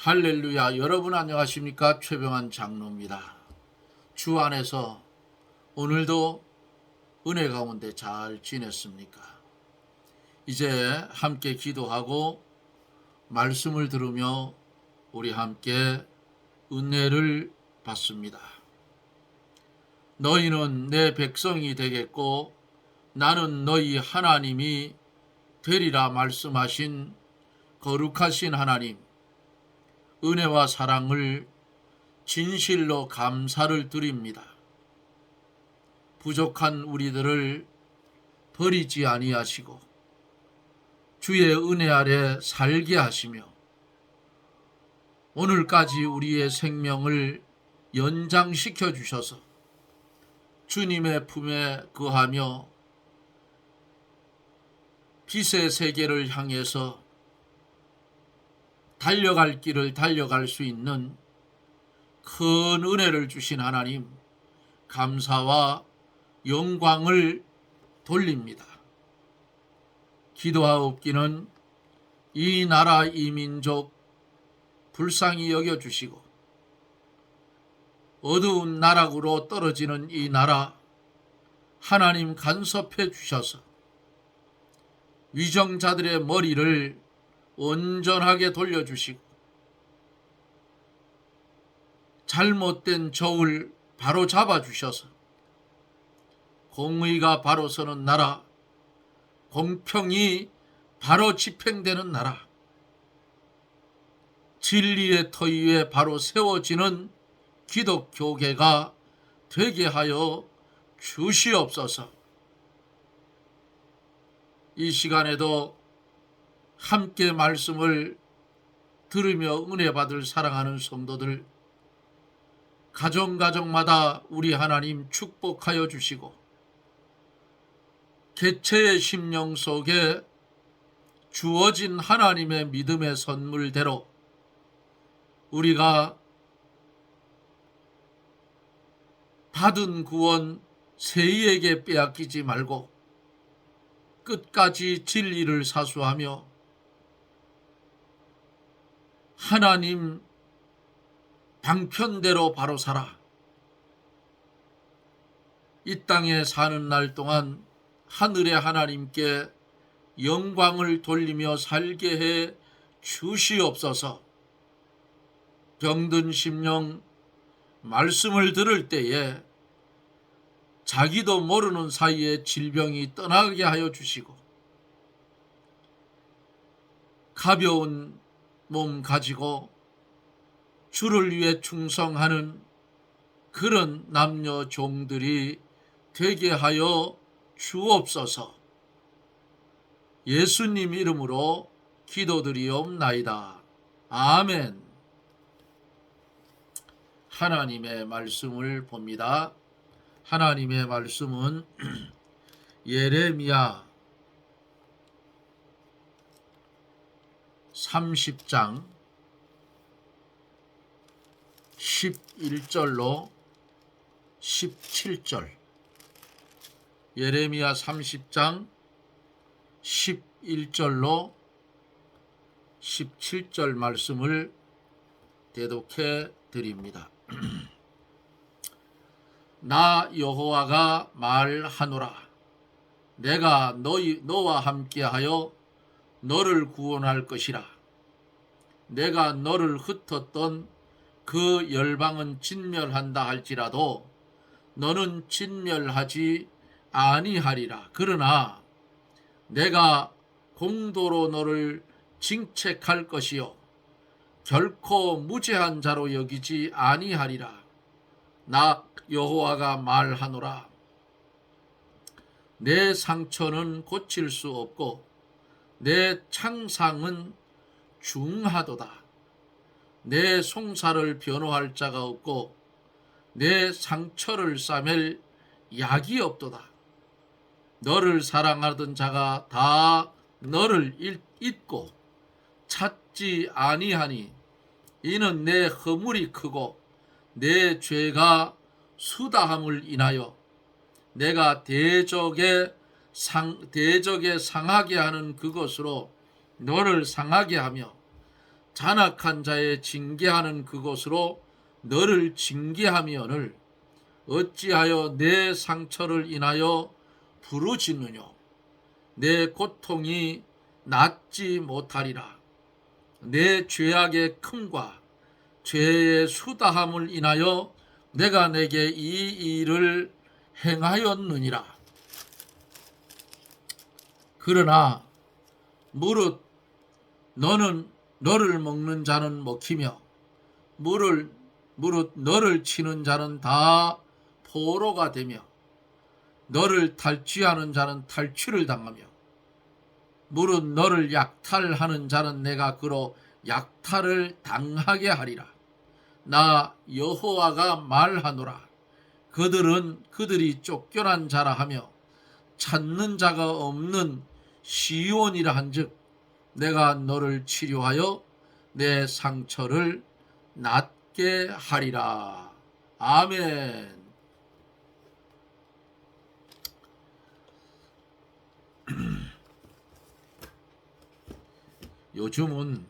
할렐루야. 여러분 안녕하십니까? 최병환 장로입니다. 주 안에서 오늘도 은혜 가운데 잘 지냈습니까? 이제 함께 기도하고 말씀을 들으며 우리 함께 은혜를 받습니다. 너희는 내 백성이 되겠고 나는 너희 하나님이 되리라 말씀하신 거룩하신 하나님, 은혜와 사랑을 진실로 감사를 드립니다. 부족한 우리들을 버리지 아니하시고 주의 은혜 아래 살게 하시며 오늘까지 우리의 생명을 연장시켜 주셔서 주님의 품에 거하며 빛의 세계를 향해서 달려갈 길을 달려갈 수 있는 큰 은혜를 주신 하나님, 감사와 영광을 돌립니다. 기도하옵기는 이 나라 이 민족 불쌍히 여겨주시고 어두운 나락으로 떨어지는 이 나라 하나님 간섭해 주셔서 위정자들의 머리를 온전하게 돌려주시고 잘못된 저울 바로 잡아주셔서 공의가 바로 서는 나라, 공평이 바로 집행되는 나라, 진리의 터 위에 바로 세워지는 기독교계가 되게 하여 주시옵소서. 이 시간에도 함께 말씀을 들으며 은혜 받을 사랑하는 성도들, 가정마다 우리 하나님 축복하여 주시고 개체의 심령 속에 주어진 하나님의 믿음의 선물대로 우리가 받은 구원 세이에게 빼앗기지 말고 끝까지 진리를 사수하며 하나님 방편대로 바로 살아 이 땅에 사는 날 동안 하늘의 하나님께 영광을 돌리며 살게 해 주시옵소서. 병든 심령 말씀을 들을 때에 자기도 모르는 사이에 질병이 떠나게 하여 주시고 가벼운 몸 가지고 주를 위해 충성하는 그런 남녀 종들이 되게 하여 주옵소서. 예수님 이름으로 기도드리옵나이다. 아멘. 하나님의 말씀을 봅니다. 하나님의 말씀은 예레미야 30장 11절로 17절, 예레미야 30장 11절로 17절 말씀을 대독해 드립니다. 나 여호와가 말하노라. 내가 너와 함께하여 너를 구원할 것이라. 내가 너를 흩었던 그 열방은 진멸한다 할지라도 너는 진멸하지 아니하리라. 그러나 내가 공도로 너를 징책할 것이요 결코 무죄한 자로 여기지 아니하리라. 나 여호와가 말하노라. 내 상처는 고칠 수 없고 내 창상은 중하도다. 내 송사를 변호할 자가 없고 내 상처를 싸맬 약이 없도다. 너를 사랑하던 자가 다 너를 잊고 찾지 아니하니 이는 내 허물이 크고 내 죄가 수다함을 인하여 내가 대적에 상하게 하는 그것으로 너를 상하게 하며 잔악한 자의 징계하는 그곳으로 너를 징계하미언을 어찌하여 내 상처를 인하여 부르짖느뇨. 내 고통이 낫지 못하리라. 내 죄악의 큼과 죄의 수다함을 인하여 내가 내게 이 일을 행하였느니라. 그러나 무릇 너를 먹는 자는 먹히며 무릇 너를 치는 자는 다 포로가 되며 너를 탈취하는 자는 탈취를 당하며 무릇 너를 약탈하는 자는 내가 그로 약탈을 당하게 하리라. 나 여호와가 말하노라. 그들이 쫓겨난 자라 하며 찾는 자가 없는 시온이라 한즉 내가 너를 치료하여 내 상처를 낫게 하리라. 아멘. 요즘은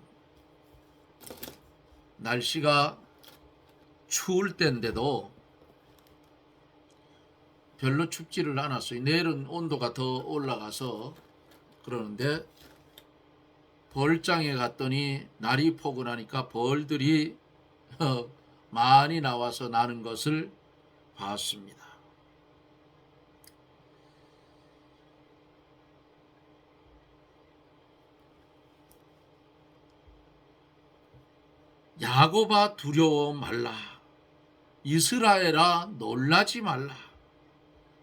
날씨가 추울 때인데도 별로 춥지를 않았어요. 내일은 온도가 더 올라가서 그러는데 벌장에 갔더니 날이 포근하니까 벌들이 많이 나와서 나는 것을 봤습니다. 야곱아 두려워 말라. 이스라엘아 놀라지 말라.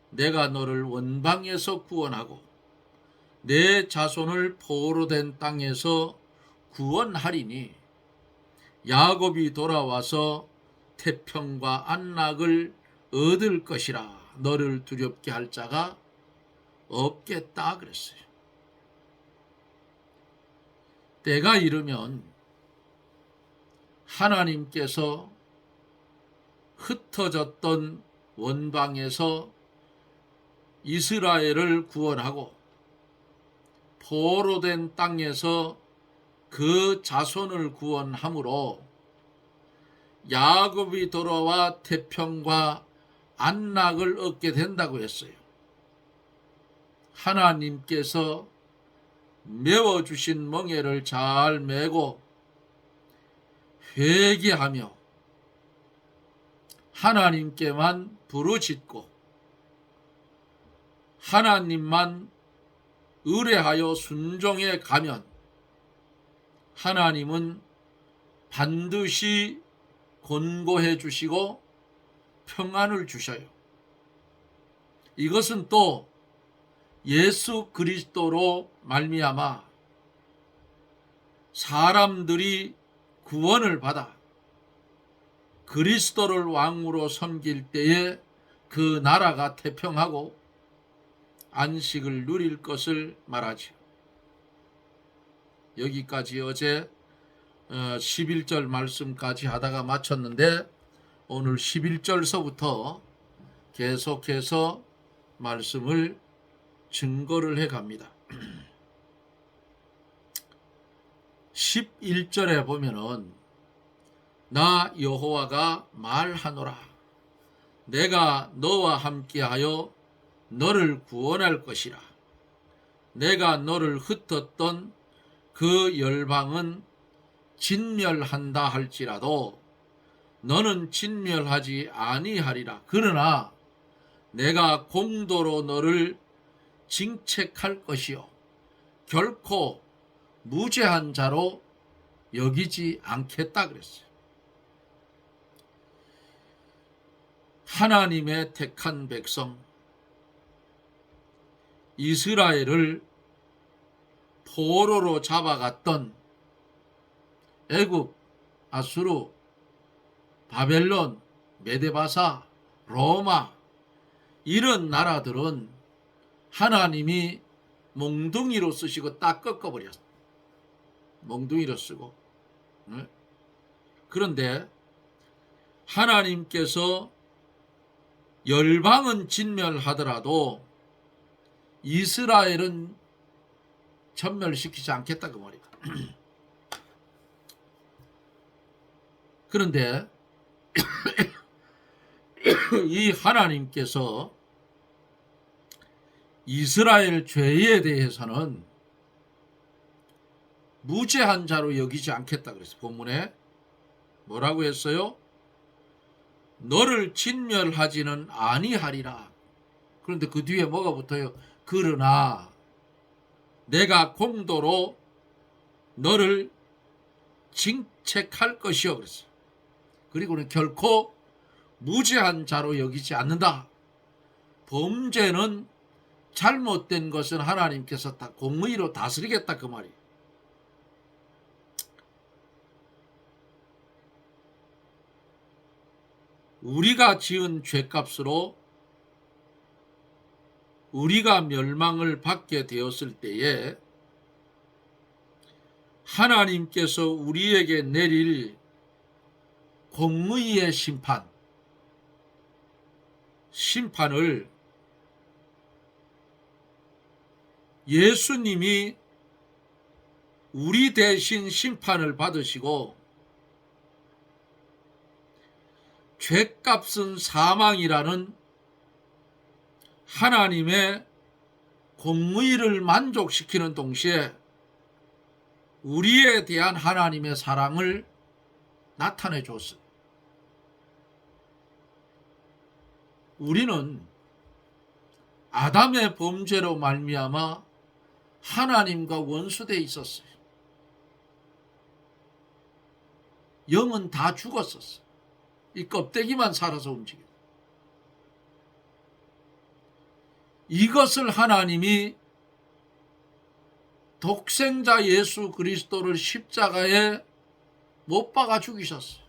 내가 너를 원방에서 구원하고 내 자손을 포로된 땅에서 구원하리니 야곱이 돌아와서 태평과 안락을 얻을 것이라. 너를 두렵게 할 자가 없겠다 그랬어요. 때가 이르면 하나님께서 흩어졌던 원방에서 이스라엘을 구원하고 포로된 땅에서 그 자손을 구원함으로 야곱이 돌아와 태평과 안락을 얻게 된다고 했어요. 하나님께서 메워주신 멍에를 잘 메고 회개하며 하나님께만 부르짖고 하나님만 의뢰하여 순종해 가면 하나님은 반드시 권고해 주시고 평안을 주셔요. 이것은 또 예수 그리스도로 말미암아 사람들이 구원을 받아 그리스도를 왕으로 섬길 때에 그 나라가 태평하고 안식을 누릴 것을 말하죠. 여기까지 어제 11절 말씀까지 하다가 마쳤는데 오늘 11절서부터 계속해서 말씀을 증거를 해 갑니다. 11절에 보면은 나 여호와가 말하노라. 내가 너와 함께하여 너를 구원할 것이라. 내가 너를 흩었던 그 열방은 진멸한다 할지라도 너는 진멸하지 아니하리라. 그러나 내가 공도로 너를 징책할 것이요 결코 무죄한 자로 여기지 않겠다 그랬어요. 하나님의 택한 백성 이스라엘을 포로로 잡아갔던 애굽, 아수르, 바벨론, 메데바사, 로마 이런 나라들은 하나님이 몽둥이로 쓰시고 딱 꺾어버렸어요. 몽둥이로 쓰고. 그런데 하나님께서 열방은 진멸하더라도 이스라엘은 전멸시키지 않겠다 그 말이다. 그런데 이 하나님께서 이스라엘 죄에 대해서는 무죄한 자로 여기지 않겠다 그랬어요. 본문에 뭐라고 했어요? 너를 진멸하지는 아니하리라. 그런데 그 뒤에 뭐가 붙어요? 그러나 내가 공도로 너를 징책할 것이요 그랬어요. 그리고는 결코 무죄한 자로 여기지 않는다. 범죄는 잘못된 것은 하나님께서 다 공의로 다스리겠다 그 말이에요. 우리가 지은 죄값으로 우리가 멸망을 받게 되었을 때에 하나님께서 우리에게 내릴 공의의 심판을 예수님이 우리 대신 심판을 받으시고 죄값은 사망이라는 하나님의 공의를 만족시키는 동시에 우리에 대한 하나님의 사랑을 나타내 줬어요. 우리는 아담의 범죄로 말미암아 하나님과 원수되어 있었어요. 영은 다 죽었었어요. 이 껍데기만 살아서 움직여요. 이것을 하나님이 독생자 예수 그리스도를 십자가에 못 박아 죽이셨어요.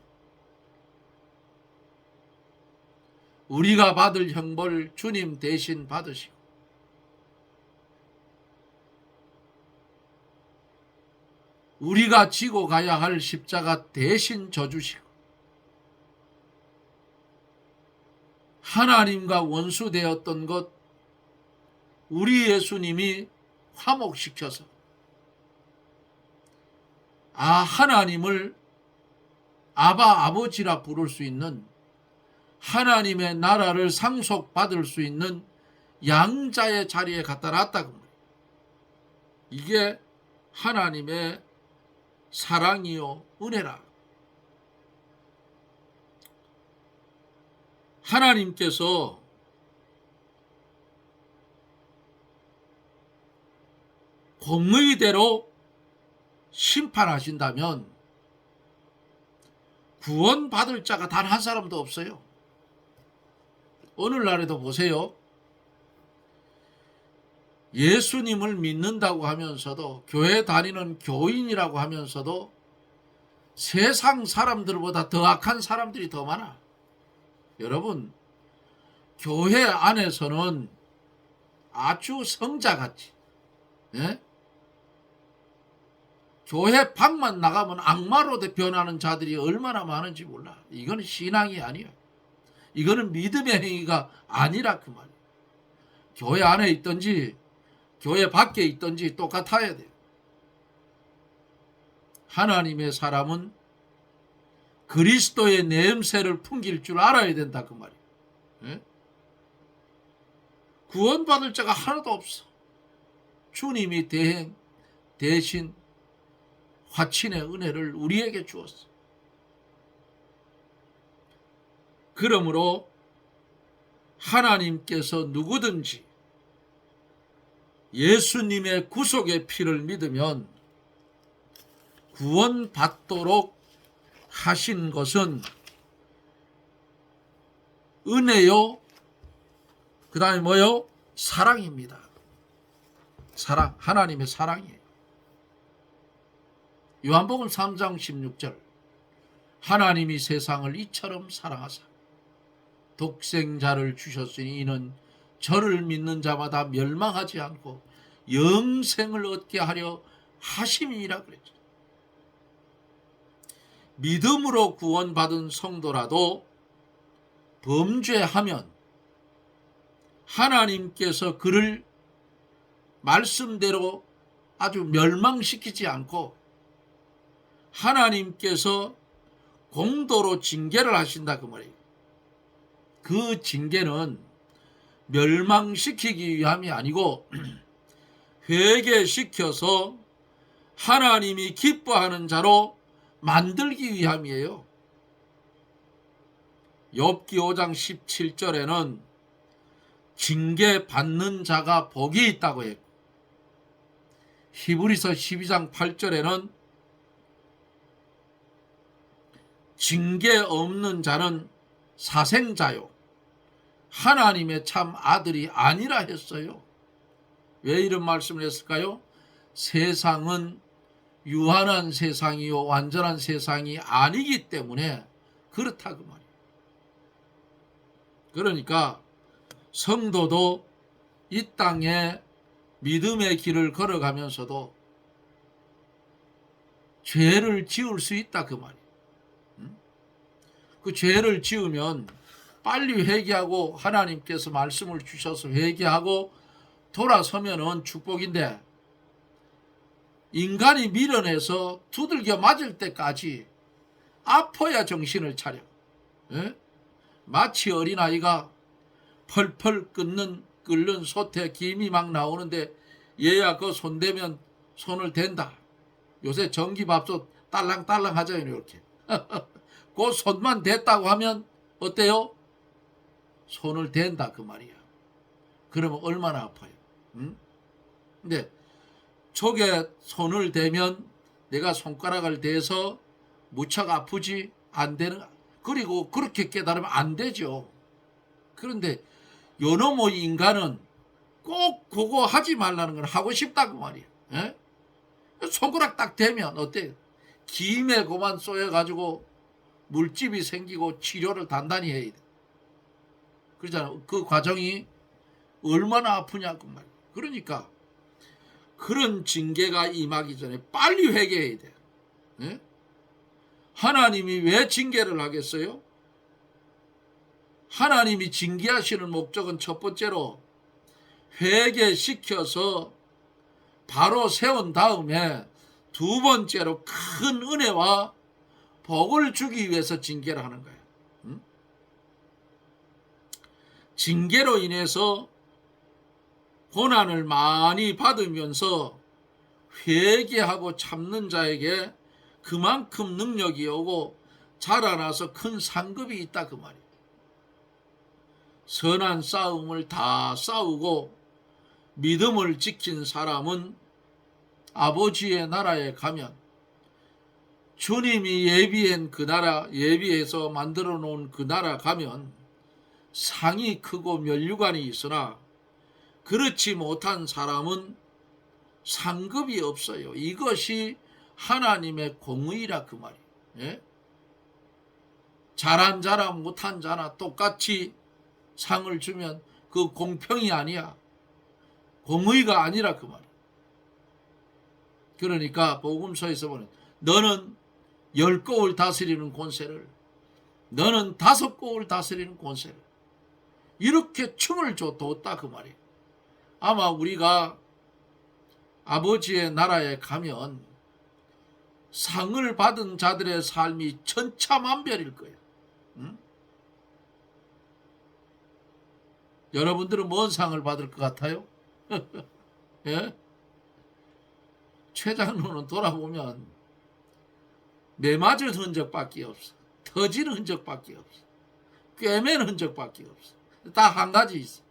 우리가 받을 형벌 주님 대신 받으시고 우리가 지고 가야 할 십자가 대신 져주시고 하나님과 원수되었던 것 우리 예수님이 화목시켜서 하나님을 아버지라 부를 수 있는 하나님의 나라를 상속받을 수 있는 양자의 자리에 갖다 놨다고. 이게 하나님의 사랑이요 은혜라. 하나님께서 공의대로 심판하신다면 구원받을 자가 단 한 사람도 없어요. 오늘날에도 보세요. 예수님을 믿는다고 하면서도 교회 다니는 교인이라고 하면서도 세상 사람들보다 더 악한 사람들이 더 많아. 여러분, 교회 안에서는 아주 성자같이, 예? 교회 밖만 나가면 악마로 변하는 자들이 얼마나 많은지 몰라. 이거는 신앙이 아니야. 이거는 믿음의 행위가 아니라 그 말이야. 교회 안에 있든지 교회 밖에 있든지 똑같아야 돼요. 하나님의 사람은 그리스도의 냄새를 풍길 줄 알아야 된다 그 말이에요. 예? 구원받을 자가 하나도 없어. 주님이 대신 화친의 은혜를 우리에게 주었어. 그러므로 하나님께서 누구든지 예수님의 구속의 피를 믿으면 구원받도록 하신 것은 은혜요, 그 다음에 뭐요? 사랑입니다. 사랑, 하나님의 사랑이에요. 요한복음 3장 16절 하나님이 세상을 이처럼 사랑하사 독생자를 주셨으니 이는 저를 믿는 자마다 멸망하지 않고 영생을 얻게 하려 하심이니라 그랬죠. 믿음으로 구원받은 성도라도 범죄하면 하나님께서 그를 말씀대로 아주 멸망시키지 않고 하나님께서 공도로 징계를 하신다 그 말이에요. 그 징계는 멸망시키기 위함이 아니고 회개시켜서 하나님이 기뻐하는 자로 만들기 위함이에요. 욥기 5장 17절에는 징계 받는 자가 복이 있다고 했고, 히브리서 12장 8절에는 징계 없는 자는 사생자요 하나님의 참 아들이 아니라 했어요. 왜 이런 말씀을 했을까요? 세상은 유한한 세상이요 완전한 세상이 아니기 때문에 그렇다 그 말이에요. 그러니까 성도도 이 땅에 믿음의 길을 걸어가면서도 죄를 지을 수 있다 그 말이에요. 그 죄를 지으면 빨리 회개하고 하나님께서 말씀을 주셔서 회개하고 돌아서면은 축복인데, 인간이 밀어내서 두들겨 맞을 때까지 아파야 정신을 차려. 에? 마치 어린아이가 펄펄 끓는 솥에 김이 막 나오는데 얘야 그 손 대면 손을 댄다. 요새 전기밥솥 딸랑딸랑 하잖아요. 이렇게. 그 손만 댔다고 하면 어때요? 손을 댄다 그 말이야. 그러면 얼마나 아파요. 응? 근데 촉에 손을 대면 내가 손가락을 대서 무척 아프지 안 되는, 그리고 그렇게 깨달으면 안 되죠. 그런데 요놈의 인간은 꼭 그거 하지 말라는 걸 하고 싶다 그 말이에요. 에? 손가락 딱 대면 어때요? 김에 그만 쏘여가지고 물집이 생기고 치료를 단단히 해야 돼. 그러잖아. 그 과정이 얼마나 아프냐고 말이야. 그러니까 그런 징계가 임하기 전에 빨리 회개해야 돼. 네? 하나님이 왜 징계를 하겠어요? 하나님이 징계하시는 목적은 첫 번째로 회개시켜서 바로 세운 다음에 두 번째로 큰 은혜와 복을 주기 위해서 징계를 하는 거예요. 징계로 인해서 고난을 많이 받으면서 회개하고 참는 자에게 그만큼 능력이 오고 자라나서 큰 상급이 있다 그 말이에요. 선한 싸움을 다 싸우고 믿음을 지킨 사람은 아버지의 나라에 가면 주님이 예비한 그 나라, 예비해서 만들어 놓은 그 나라 가면 상이 크고 면류관이 있으나 그렇지 못한 사람은 상급이 없어요. 이것이 하나님의 공의라 그 말이에요. 예? 잘한 자나 못한 자나 똑같이 상을 주면 그 공평이 아니야. 공의가 아니라 그 말이에요. 그러니까 복음서에서 보는 너는 10고을 다스리는 권세를, 너는 5고을 다스리는 권세를 이렇게 춤을 줬다 그 말이에요. 아마 우리가 아버지의 나라에 가면 상을 받은 자들의 삶이 천차만별일 거예요. 응? 여러분들은 뭔 상을 받을 것 같아요? 예? 최장로는 돌아보면 매맞은 흔적밖에 없어. 터진 흔적밖에 없어. 꿰맨 흔적밖에 없어. 다 한 가지 있어.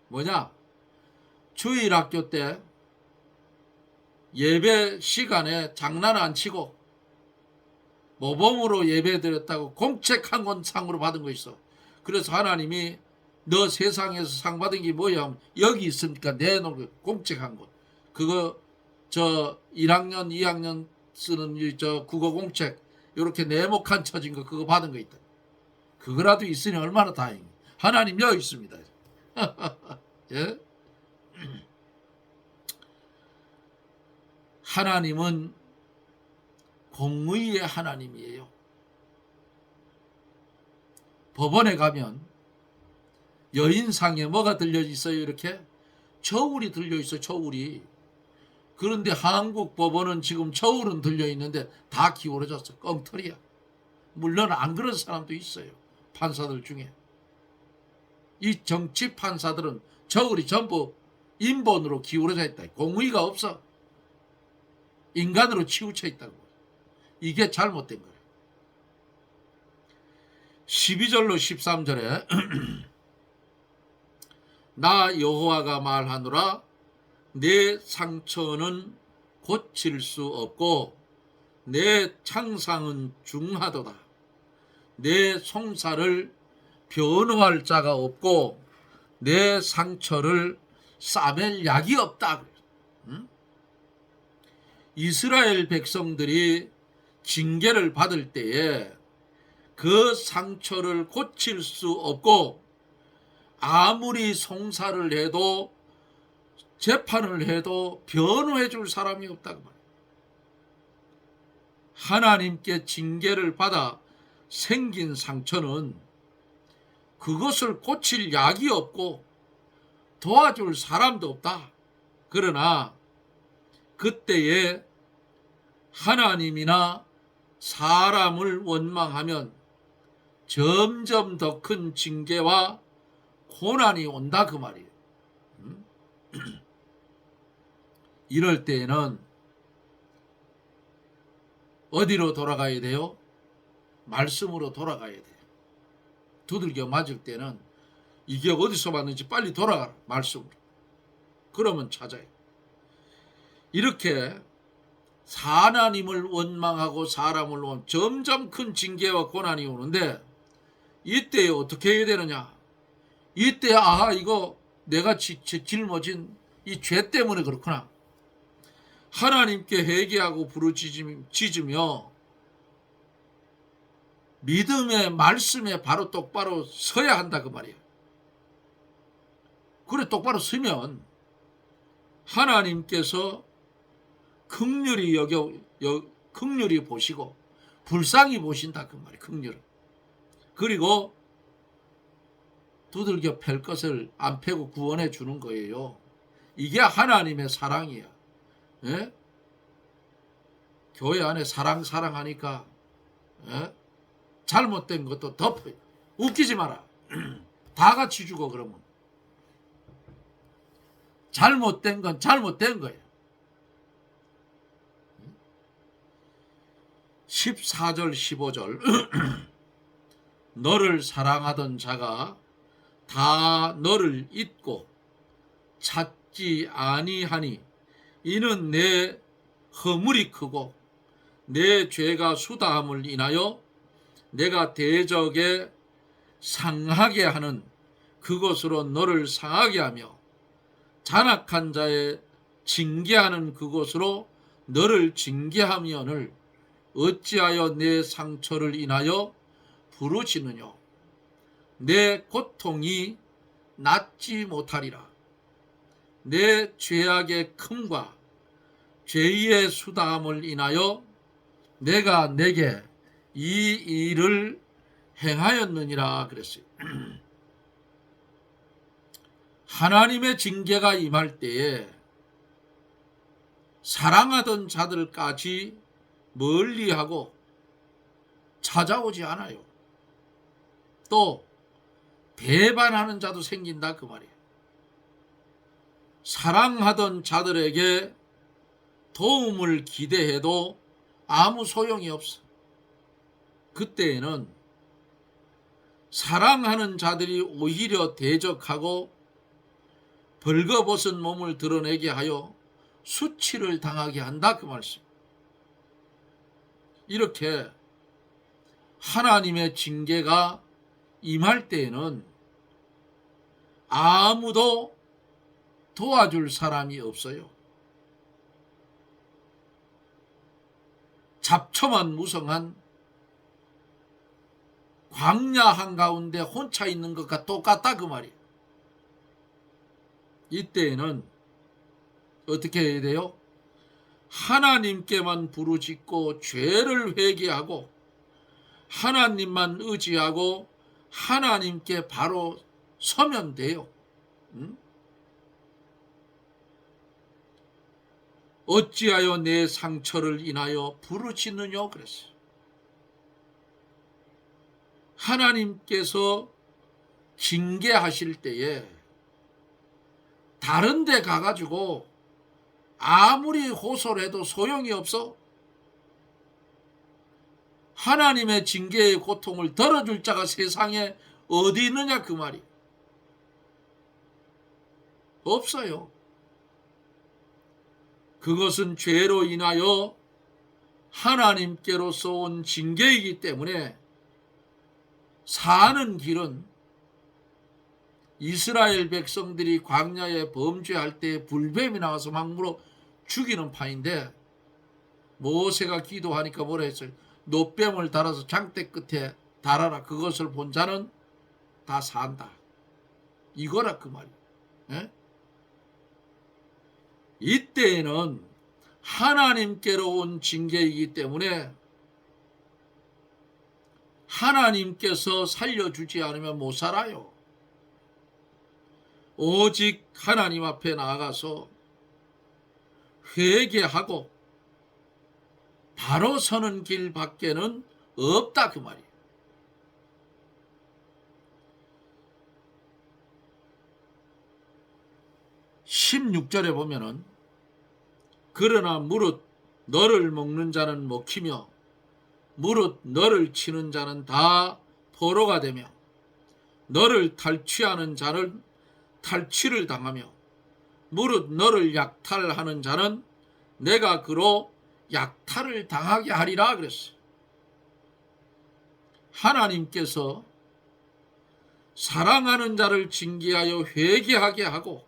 뭐냐? 주일학교 때 예배 시간에 장난 안 치고 모범으로 예배 드렸다고 공책 한 권 상으로 받은 거 있어. 그래서 하나님이 너 세상에서 상 받은 게 뭐야 하면 여기 있으니까 내놓은 공책 한 권. 그거 저 1학년 2학년 쓰는 저 국어 공책 이렇게 네모칸 쳐진 거 그거 받은 거 있다. 그거라도 있으니 얼마나 다행이. 하나님 여기 있습니다. 예? 하나님은 공의의 하나님이에요. 법원에 가면 여인상에 뭐가 들려 있어요? 이렇게 저울이 들려 있어. 저울이. 그런데 한국 법원은 지금 저울은 들려 있는데 다 기울어졌어. 엉터리야. 물론 안 그런 사람도 있어요. 판사들 중에. 이 정치 판사들은 저울이 전부 인본으로 기울어져 있다. 공의가 없어. 인간으로 치우쳐 있다고. 이게 잘못된 거예요. 12절로 13절에 나 여호와가 말하노라 내 상처는 고칠 수 없고 내 창상은 중하도다. 내 송사를 변호할 자가 없고 내 상처를 싸맬 약이 없다. 이스라엘 백성들이 징계를 받을 때에 그 상처를 고칠 수 없고 아무리 송사를 해도 재판을 해도 변호해 줄 사람이 없다고 말이에요. 하나님께 징계를 받아 생긴 상처는 그것을 고칠 약이 없고 도와줄 사람도 없다. 그러나 그때에 하나님이나 사람을 원망하면 점점 더 큰 징계와 고난이 온다 그 말이에요. 이럴 때에는 어디로 돌아가야 돼요? 말씀으로 돌아가야 돼요. 두들겨 맞을 때는 이게 어디서 왔는지 빨리 돌아가라. 말씀으로. 그러면 찾아요. 이렇게 하나님을 원망하고 사람을 점점 큰 징계와 고난이 오는데 이때 어떻게 해야 되느냐? 이때 이거 내가 짊어진 이 죄 때문에 그렇구나. 하나님께 회개하고 부르짖으며 믿음의 말씀에 바로 똑바로 서야 한다 그 말이에요. 그래 똑바로 서면 하나님께서 긍휼히 보시고 불쌍히 보신다 그 말이에요. 긍휼을. 그리고 두들겨 팰 것을 안 패고 구원해 주는 거예요. 이게 하나님의 사랑이야. 예? 교회 안에 사랑하니까 잘못된 것도 덮어요. 웃기지 마라. 다 같이 죽어 그러면. 잘못된 건 잘못된 거예요. 14절 15절 너를 사랑하던 자가 다 너를 잊고 찾지 아니하니 이는 내 허물이 크고 내 죄가 수다함을 인하여 내가 대적에 상하게 하는 그것으로 너를 상하게 하며 잔악한 자의 징계하는 그것으로 너를 징계하면을 어찌하여 내 상처를 인하여 부르짖느냐. 내 고통이 낫지 못하리라. 내 죄악의 큼과 죄의 수다함을 인하여 내가 내게 이 일을 행하였느니라 그랬어요. 하나님의 징계가 임할 때에 사랑하던 자들까지 멀리하고 찾아오지 않아요. 또 배반하는 자도 생긴다 그 말이에요. 사랑하던 자들에게 도움을 기대해도 아무 소용이 없어. 그때에는 사랑하는 자들이 오히려 대적하고 벌거벗은 몸을 드러내게 하여 수치를 당하게 한다 그 말씀. 이렇게 하나님의 징계가 임할 때에는 아무도 도와줄 사람이 없어요. 잡초만 무성한 광야 한가운데 혼자 있는 것과 똑같다 그 말이에요. 이때에는 어떻게 해야 돼요? 하나님께만 부르짖고 죄를 회개하고 하나님만 의지하고 하나님께 바로 서면 돼요. 어찌하여 내 상처를 인하여 부르짖느냐 그랬어요. 하나님께서 징계하실 때에 다른 데 가가지고 아무리 호소를 해도 소용이 없어. 하나님의 징계의 고통을 덜어줄 자가 세상에 어디 있느냐 그 말이. 없어요. 그것은 죄로 인하여 하나님께로서 온 징계이기 때문에 사는 길은 이스라엘 백성들이 광야에 범죄할 때 불뱀이 나와서 막 물어 죽이는 판인데 모세가 기도하니까 뭐라 했어요? 노뱀을 달아서 장대 끝에 달아라. 그것을 본 자는 다 산다. 이거라 그 말이에요. 예? 이때에는 하나님께로 온 징계이기 때문에 하나님께서 살려주지 않으면 못 살아요. 오직 하나님 앞에 나아가서 회개하고 바로 서는 길 밖에는 없다 그 말이에요. (16절에) 보면은 그러나 무릇 너를 먹는 자는 먹히며 무릇 너를 치는 자는 다 포로가 되며 너를 탈취하는 자는 탈취를 당하며 무릇 너를 약탈하는 자는 내가 그로 약탈을 당하게 하리라 그랬어요. 하나님께서 사랑하는 자를 징계하여 회개하게 하고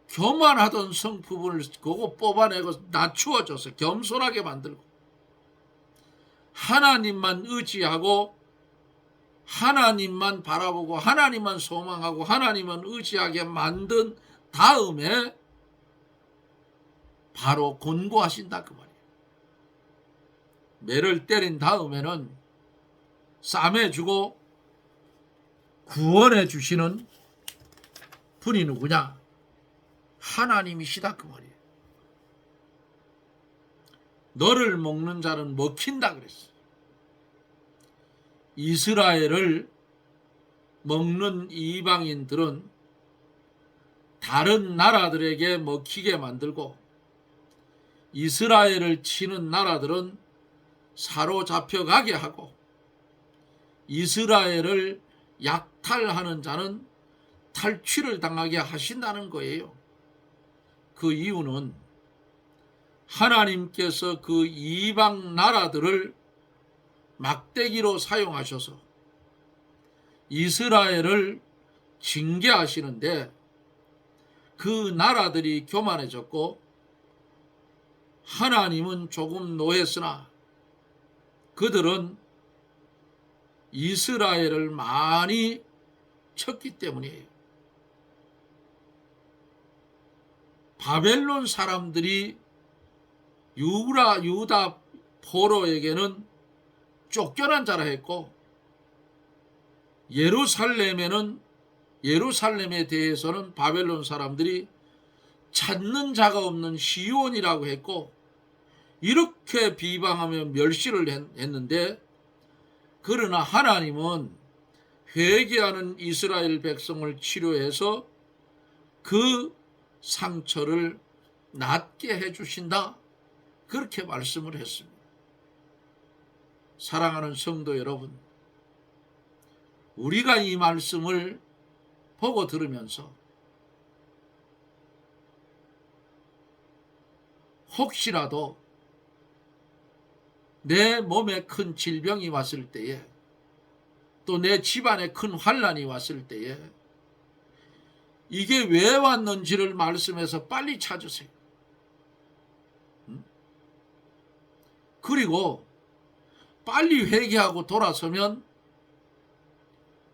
교만하던 성품을 그거 뽑아내고 낮추어줘서 겸손하게 만들고 하나님만 의지하고 하나님만 바라보고 하나님만 소망하고 하나님만 의지하게 만든 다음에 바로 권고하신다 그 말이에요. 매를 때린 다음에는 싸매주고 구원해 주시는 분이 누구냐? 하나님이시다 그 말이에요. 너를 먹는 자는 먹힌다 그랬어요. 이스라엘을 먹는 이방인들은 다른 나라들에게 먹히게 만들고 이스라엘을 치는 나라들은 사로잡혀가게 하고 이스라엘을 약탈하는 자는 탈취를 당하게 하신다는 거예요. 그 이유는 하나님께서 그 이방 나라들을 막대기로 사용하셔서 이스라엘을 징계하시는데 그 나라들이 교만해졌고 하나님은 조금 노했으나 그들은 이스라엘을 많이 쳤기 때문이에요. 바벨론 사람들이 유다 포로에게는 쫓겨난 자라 했고 예루살렘에 대해서는 바벨론 사람들이 찾는 자가 없는 시온이라고 했고 이렇게 비방하며 멸시를 했는데 그러나 하나님은 회개하는 이스라엘 백성을 치료해서 그 상처를 낫게 해주신다. 그렇게 말씀을 했습니다. 사랑하는 성도 여러분, 우리가 이 말씀을 보고 들으면서 혹시라도 내 몸에 큰 질병이 왔을 때에 또 내 집안에 큰 환난이 왔을 때에 이게 왜 왔는지를 말씀해서 빨리 찾으세요. 그리고 빨리 회개하고 돌아서면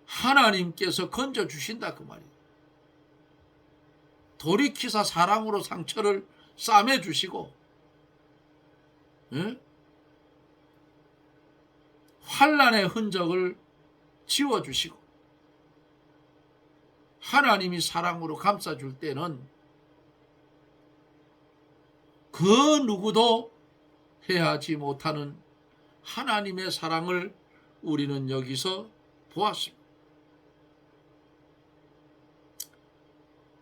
하나님께서 건져주신다 그 말이에요. 돌이키사 사랑으로 상처를 싸매주시고 환난의 흔적을 지워주시고 하나님이 사랑으로 감싸줄 때는 그 누구도 해하지 못하는 하나님의 사랑을 우리는 여기서 보았습니다.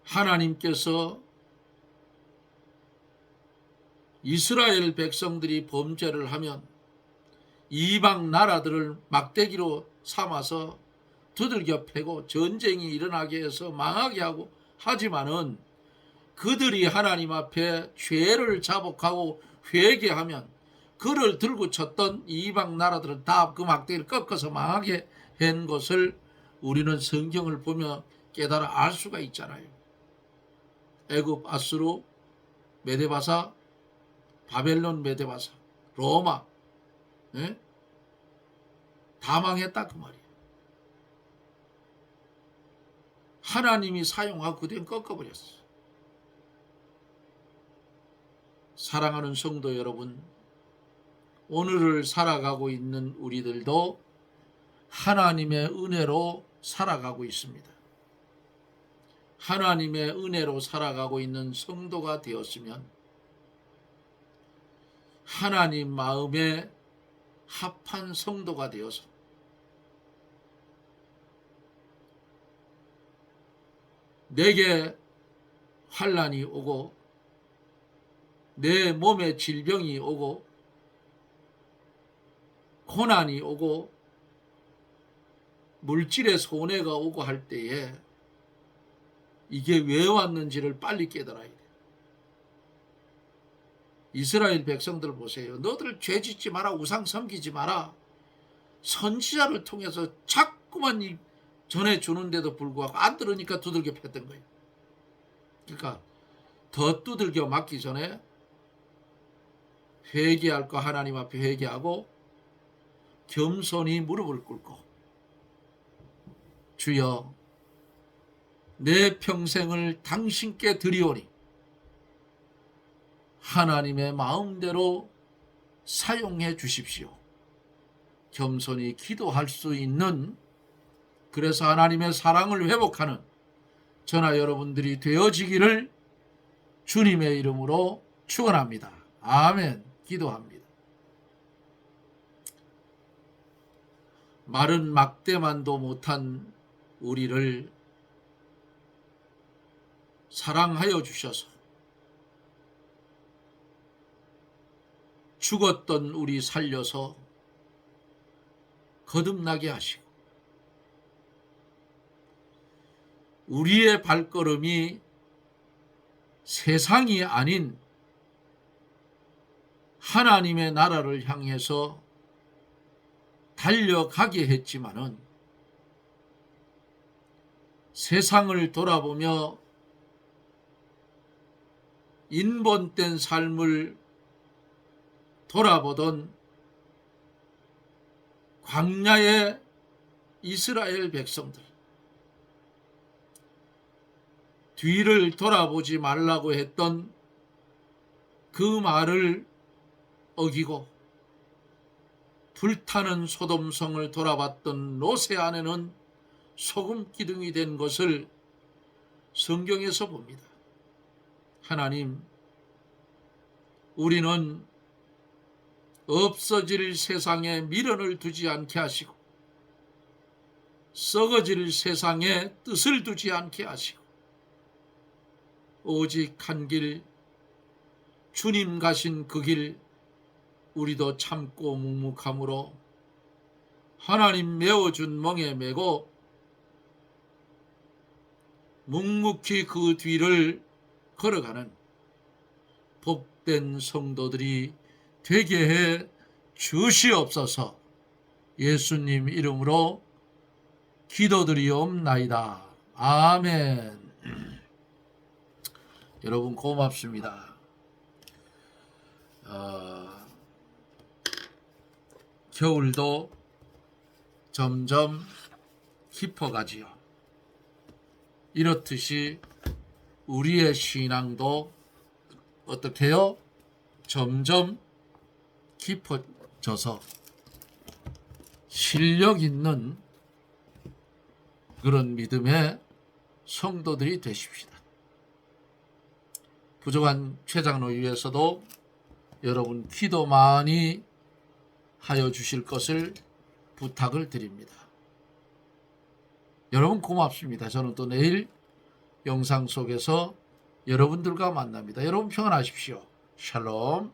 하나님께서 이스라엘 백성들이 범죄를 하면 이방 나라들을 막대기로 삼아서 두들겨 패고 전쟁이 일어나게 해서 망하게 하고 하지만은 그들이 하나님 앞에 죄를 자복하고 회개하면 그를 들고 쳤던 이방 나라들은 다 그 막대기를 꺾어서 망하게 한 것을 우리는 성경을 보며 깨달아 알 수가 있잖아요. 애굽, 아수르, 메데바사, 바벨론, 메데바사, 로마, 예? 다 망했다 그 말이에요. 하나님이 사용하고 그대는 꺾어버렸어. 사랑하는 성도 여러분, 오늘을 살아가고 있는 우리들도 하나님의 은혜로 살아가고 있습니다. 하나님의 은혜로 살아가고 있는 성도가 되었으면 하나님 마음에 합한 성도가 되어서 내게 환난이 오고 내 몸에 질병이 오고 고난이 오고 물질의 손해가 오고 할 때에 이게 왜 왔는지를 빨리 깨달아야 돼. 이스라엘 백성들 보세요. 너들 죄 짓지 마라, 우상 섬기지 마라. 선지자를 통해서 자꾸만 전해주는데도 불구하고 안 들으니까 두들겨 팼던 거예요. 그러니까 더 두들겨 맞기 전에 회개할 거 하나님 앞에 회개하고 겸손히 무릎을 꿇고 주여 내 평생을 당신께 드리오니 하나님의 마음대로 사용해 주십시오. 겸손히 기도할 수 있는, 그래서 하나님의 사랑을 회복하는 저나 여러분들이 되어지기를 주님의 이름으로 축원합니다. 아멘. 기도합니다. 마른 막대만도 못한 우리를 사랑하여 주셔서 죽었던 우리 살려서 거듭나게 하시고 우리의 발걸음이 세상이 아닌 하나님의 나라를 향해서 달려가게 했지만은 세상을 돌아보며 인본된 삶을 돌아보던 광야의 이스라엘 백성들, 뒤를 돌아보지 말라고 했던 그 말을 어기고 불타는 소돔성을 돌아봤던 롯의 아내는 소금 기둥이 된 것을 성경에서 봅니다. 하나님, 우리는 없어질 세상에 미련을 두지 않게 하시고 썩어질 세상에 뜻을 두지 않게 하시고 오직 한 길, 주님 가신 그 길 우리도 참고 묵묵함으로 하나님 메어준 멍에 메고 묵묵히 그 뒤를 걸어가는 복된 성도들이 되게 해 주시옵소서. 예수님 이름으로 기도드리옵나이다. 아멘. 여러분 고맙습니다. 겨울도 점점 깊어가지요. 이렇듯이 우리의 신앙도 어떻게 해요? 점점 깊어져서 실력 있는 그런 믿음의 성도들이 되십시다. 부족한 최장로 위에서도 여러분 기도 많이 하여 주실 것을 부탁을 드립니다. 여러분 고맙습니다. 저는 또 내일 영상 속에서 여러분들과 만납니다. 여러분 평안하십시오. 샬롬.